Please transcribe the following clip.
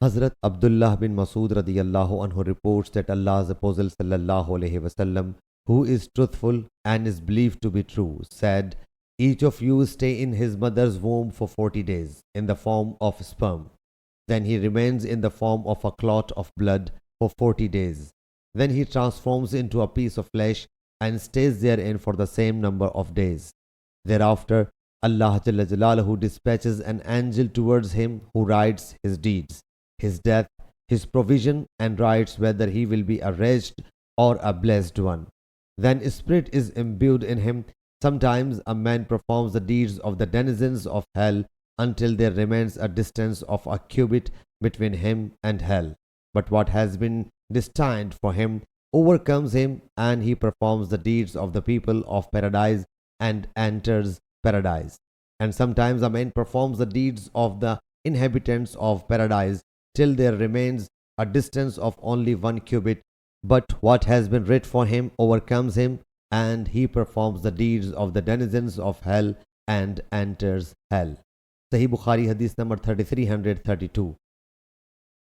Hazrat Abdullah bin Masud radiyallahu anhu reports that Allah's Apostle sallallahu alaihi wasallam, who is truthful and is believed to be true, said, "Each of you stay in his mother's womb for 40 days in the form of sperm. Then he remains in the form of a clot of blood for 40 days. Then he transforms into a piece of flesh and stays therein for the same number of days. Thereafter, Allah Jalla Jalaluhu dispatches an angel towards him who writes his deeds, his death, his provision, and writes whether he will be a wretched or a blessed one. Then a spirit is imbued in him. Sometimes a man performs the deeds of the denizens of hell until there remains a distance of a cubit between him and hell. But what has been destined for him overcomes him, and he performs the deeds of the people of paradise and enters paradise. And sometimes a man performs the deeds of the inhabitants of paradise till there remains a distance of only 1 cubit. But what has been writ for him overcomes him, and he performs the deeds of the denizens of hell and enters hell. Sahih Bukhari Hadith number 3332.